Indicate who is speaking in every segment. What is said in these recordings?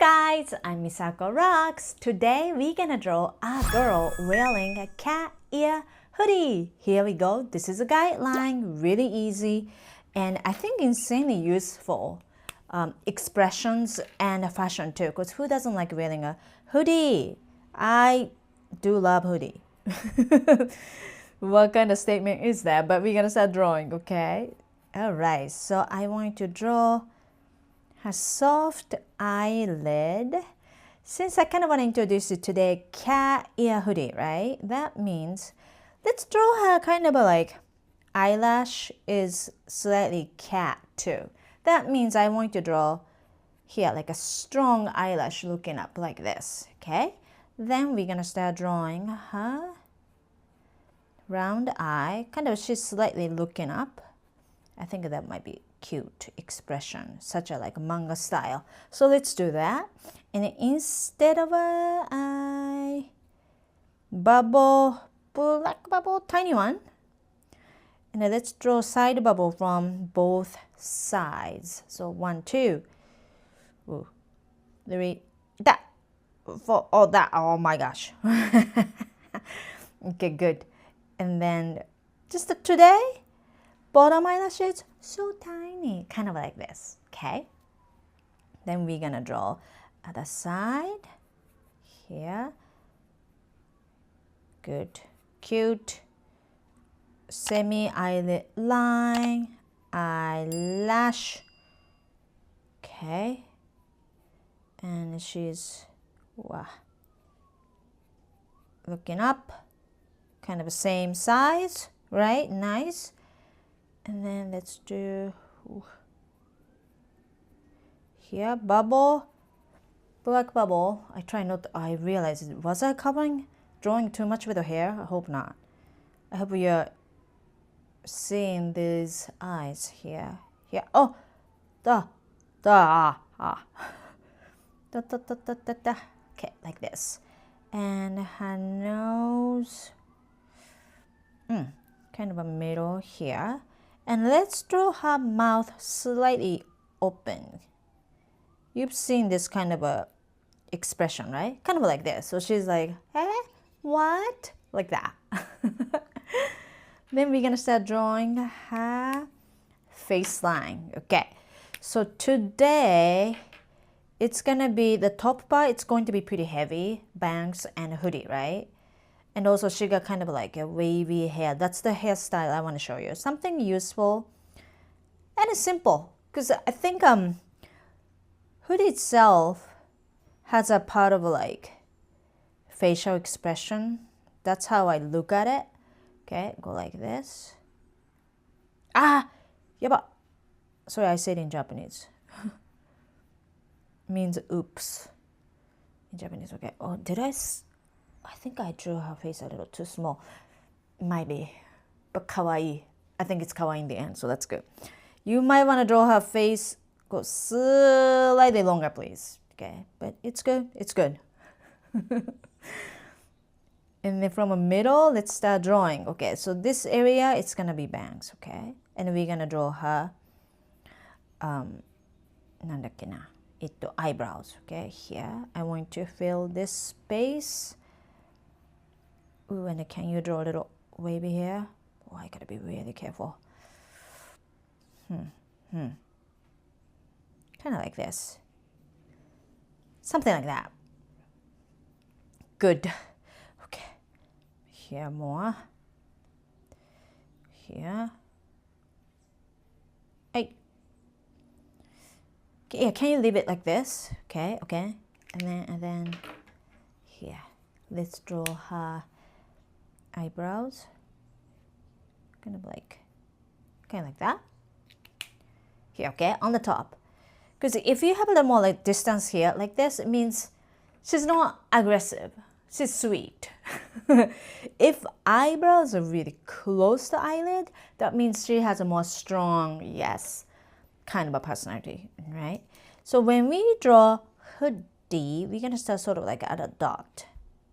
Speaker 1: guys, I'm Misako Rocks. Today we're gonna draw a girl wearing a cat ear hoodie. Here we go. This is a guideline, really easy, and I think insanely useful expressions and fashion too. Because who doesn't like wearing a hoodie? I do love hoodie. What kind of statement is that? But we're gonna start drawing, okay? All right. So I want to draw a soft eyelid. Since I kind of want to introduce you today, cat ear hoodie, right? That means let's draw her kind of a like eyelash is slightly cat too. That means I want to draw here like a strong eyelash looking up like this, okay? Then we're gonna start drawing her round eye, kind of she's slightly looking up. I think that might be cute expression, such a like manga style. So let's do that. And instead of a eye bubble, black bubble, tiny one, and then let's draw side bubble from both sides. So 1, 2, 3, that, 4, oh that, oh my gosh. Okay, good. And then just today, bottom eyelashes so tiny, kind of like this, okay? Then we're gonna draw other side here. Good, cute semi eyelid line, eyelash, okay? And she's looking up, kind of the same size, right? Nice. And then let's do here, bubble, black bubble. I try not to, I realized, was I drawing too much with the hair? I hope not. I hope you're seeing these eyes here. Here, oh, okay, like this. And her nose, kind of a middle here. And let's draw her mouth slightly open. You've seen this kind of a expression, right? Kind of like this. So she's like, eh, what? Like that. Then we're gonna start drawing her face line. Okay. So today, it's gonna be, the top part, it's going to be pretty heavy, bangs and hoodie, right? And also she got kind of like a wavy hair. That's the hairstyle I want to show you. Something useful and it's simple. Because I think hoodie itself has a part of like facial expression. That's how I look at it. Okay, go like this. Ah, yaba. Sorry, I said in Japanese. Means oops. In Japanese, okay. Oh, did I think I drew her face a little too small. Might be. But kawaii. I think it's kawaii in the end, so that's good. You might want to draw her face, go slightly longer, please. Okay, but it's good. It's good. And then from the middle, let's start drawing. Okay, so this area, it's going to be bangs, okay? And we're going to draw her, eyebrows, okay? Here, I want to fill this space. Ooh, and can you draw a little wavy hair? Oh, I gotta be really careful. Kind of like this. Something like that. Good. Okay. Here more. Here. Hey. Yeah, can you leave it like this? Okay, okay. And then here. Let's draw her eyebrows, kind of like that here, okay, on the top. Because if you have a little more like distance here like this, it means she's not aggressive, she's sweet. If eyebrows are really close to eyelid, that means she has a more strong, yes, kind of a personality, right? So when we draw hoodie, we're gonna start sort of like at a dot.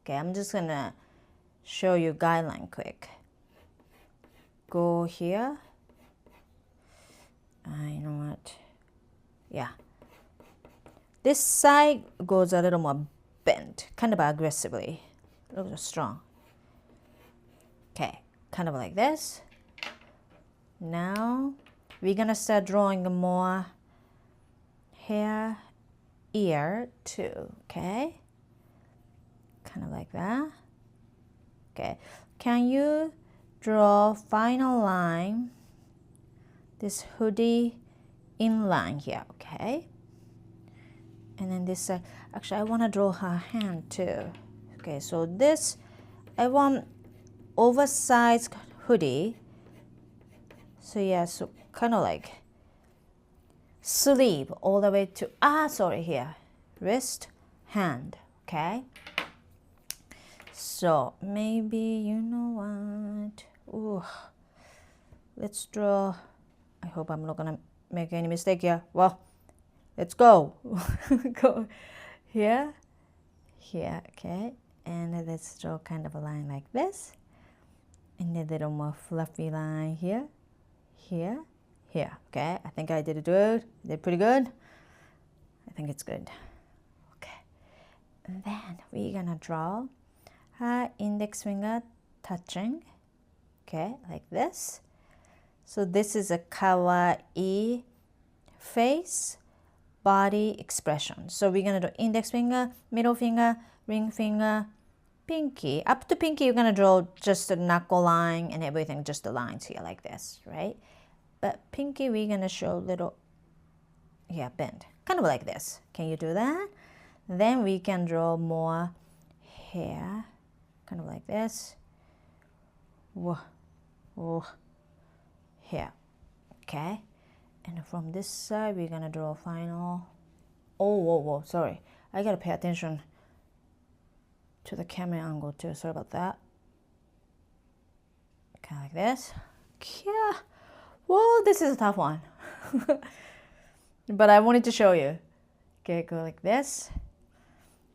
Speaker 1: Okay, I'm just gonna show you guideline quick. Go here. You know what? Yeah. This side goes a little more bent, kind of aggressively, a little strong. Okay, kind of like this. Now we're gonna start drawing more hair, ear too, okay? Kind of like that. Okay, can you draw final line, this hoodie inline here, okay? And then this side, actually I want to draw her hand too. Okay, so this, I want oversized hoodie. So yeah, so kind of like sleeve all the way to, sorry, here, wrist, hand, okay? So maybe, you know what, ooh, let's draw, I hope I'm not gonna make any mistake here. Well, let's go. Go here, here, okay? And let's draw kind of a line like this. And a little more fluffy line here, here, here, okay? I think I did good. Did pretty good. I think it's good. Okay. And then we're gonna draw her index finger touching, okay, like this. So this is a kawaii face, body expression. So we're gonna do index finger, middle finger, ring finger, pinky. Up to pinky, you're gonna draw just a knuckle line and everything, just the lines here like this, right? But pinky, we're gonna show little, yeah, bend, kind of like this. Can you do that? Then we can draw more hair, kind of like this. Whoa, whoa, here, okay? And from this side, we're gonna draw final. Oh, whoa, whoa, sorry. I gotta pay attention to the camera angle too. Sorry about that. Kind of like this. Yeah. Whoa, this is a tough one. But I wanted to show you. Okay, go like this.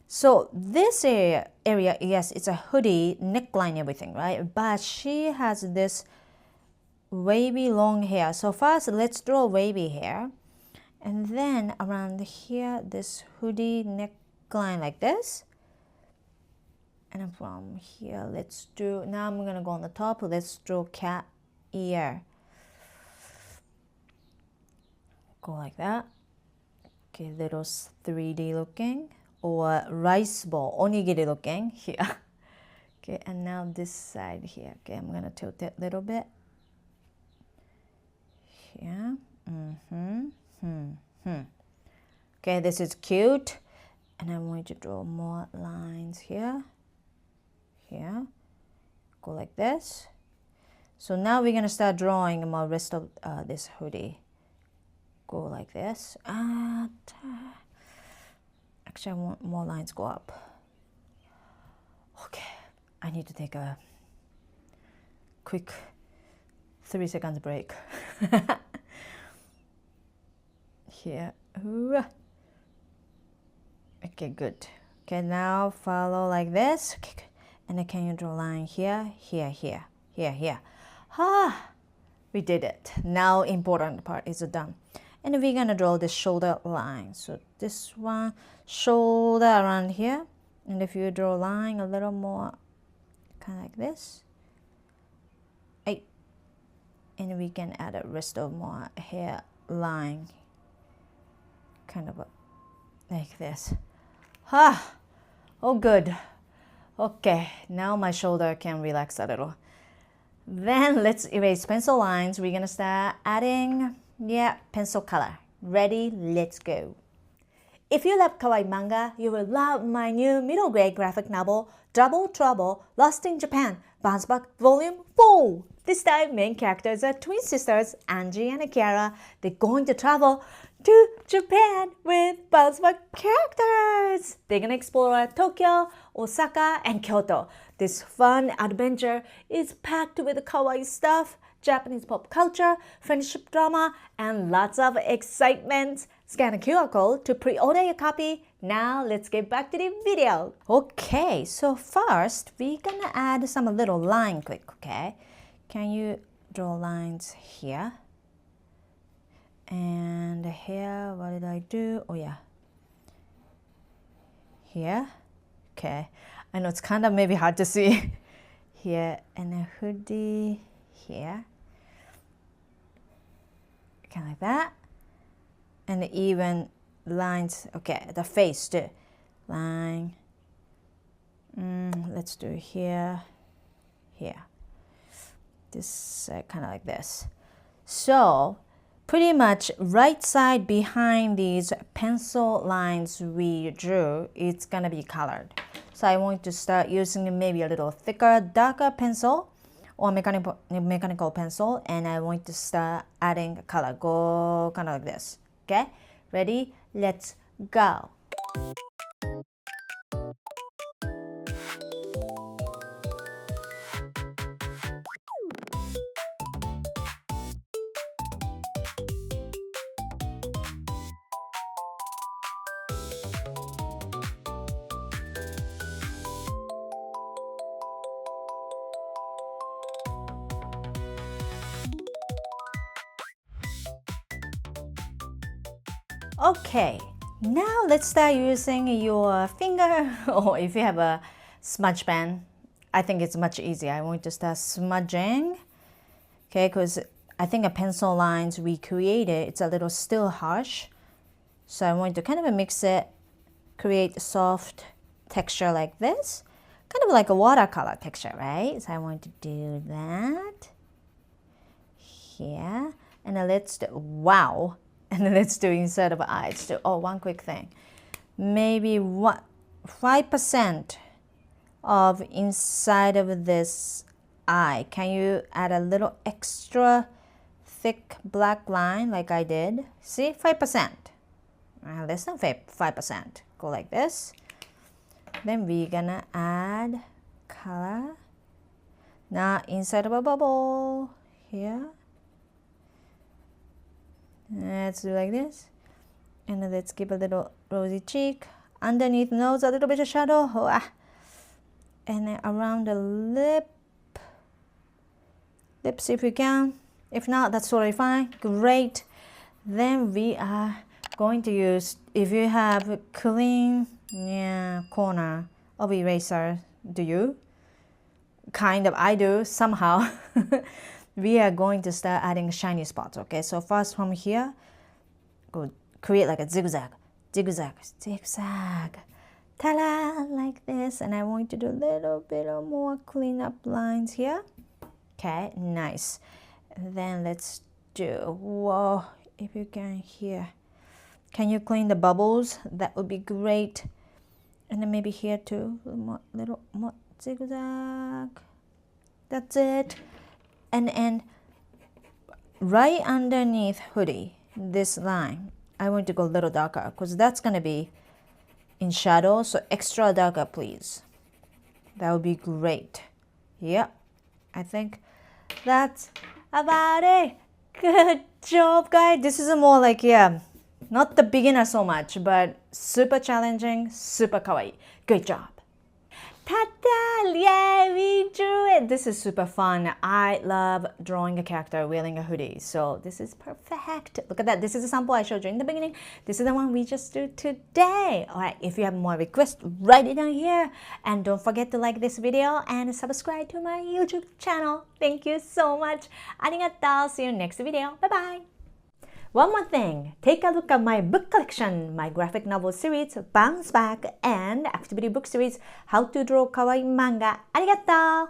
Speaker 1: So this area, yes, it's a hoodie, neckline, everything, right? But she has this wavy long hair. So first, let's draw wavy hair. And then around here, this hoodie neckline like this. And from here, let's do, now I'm gonna go on the top, let's draw cat ear. Go like that. Okay, little 3D looking, or rice ball, onigiri looking here. Okay, and now this side here. Okay, I'm gonna tilt it a little bit. Here. Okay, this is cute. And I'm going to draw more lines here. Here. Go like this. So now we're gonna start drawing more rest of this hoodie. Go like this. Actually, I want more lines go up. Okay, I need to take a quick 3 seconds break. Here. Okay, good. Okay, now follow like this. Okay, good. And then can you draw a line here, here, here, here, here. We did it. Now important part is done. And we're gonna draw the shoulder line. So this one, shoulder around here. And if you draw a line a little more, kind of like this. And we can add a rest of more hair line. Kind of like this. Oh good. Okay, now my shoulder can relax a little. Then let's erase pencil lines. We're gonna start adding, pencil color. Ready? Let's go. If you love kawaii manga, you will love my new middle grade graphic novel, Double Trouble, Lost in Japan, Bounce Back Volume 4. This time, main characters are twin sisters, Angie and Akira. They're going to travel to Japan with Bounce Back characters. They're gonna explore Tokyo, Osaka, and Kyoto. This fun adventure is packed with kawaii stuff, Japanese pop culture, friendship drama, and lots of excitement. Scan a QR code to pre-order your copy. Now let's get back to the video. Okay, so first we're gonna add some little line quick, okay? Can you draw lines here? And here, what did I do? Oh yeah. here. Okay, I know it's kind of maybe hard to see here, and a hoodie here, kind of like that, and the even lines. Okay, the face too, line. Let's do here, here. This kind of like this. So pretty much right side behind these pencil lines we drew, it's gonna be colored. So I want to start using maybe a little thicker, darker pencil or mechanical pencil, and I want to start adding color. Go kind of like this. Okay, ready? Let's go. Okay, now let's start using your finger, or if you have a smudge pen, I think it's much easier. I want to start smudging, okay, because I think the pencil lines we created, it's a little still harsh. So I want to kind of mix it, create a soft texture like this, kind of like a watercolor texture, right? So I want to do that here, and then let's do, wow. And then let's do inside of eyes too. Oh, one quick thing. Maybe 5% of inside of this eye. Can you add a little extra thick black line like I did? See, 5%. Less than 5%. Go like this. Then we're gonna add color. Now inside of a bubble here. Let's do like this, and then let's give a little rosy cheek underneath nose, a little bit of shadow, and then around the lips if you can. If not, that's totally fine. Great. Then we are going to use, if you have a clean corner of eraser, do you? Kind of, I do somehow. We are going to start adding shiny spots, okay? So first from here, go create like a zigzag, zigzag, zigzag, ta-da, like this. And I want to do a little bit of more clean up lines here. Okay, nice. Then let's do, whoa, if you can here. Can you clean the bubbles? That would be great. And then maybe here too, little more zigzag. That's it. And right underneath hoodie, this line, I want to go a little darker because that's going to be in shadow. So extra darker, please. That would be great. Yep, I think that's about it. Good job, guys. This is more like, not the beginner so much, but super challenging, super kawaii. Good job. Ta-da! Yay, we drew it! This is super fun. I love drawing a character wearing a hoodie. So this is perfect. Look at that. This is a sample I showed you in the beginning. This is the one we just did today. Alright, if you have more requests, write it down here. And don't forget to like this video and subscribe to my YouTube channel. Thank you so much. Arigatou. See you next video. Bye-bye. One more thing, take a look at my book collection, my graphic novel series, Bounce Back, and activity book series, How to Draw Kawaii Manga. Arigatou!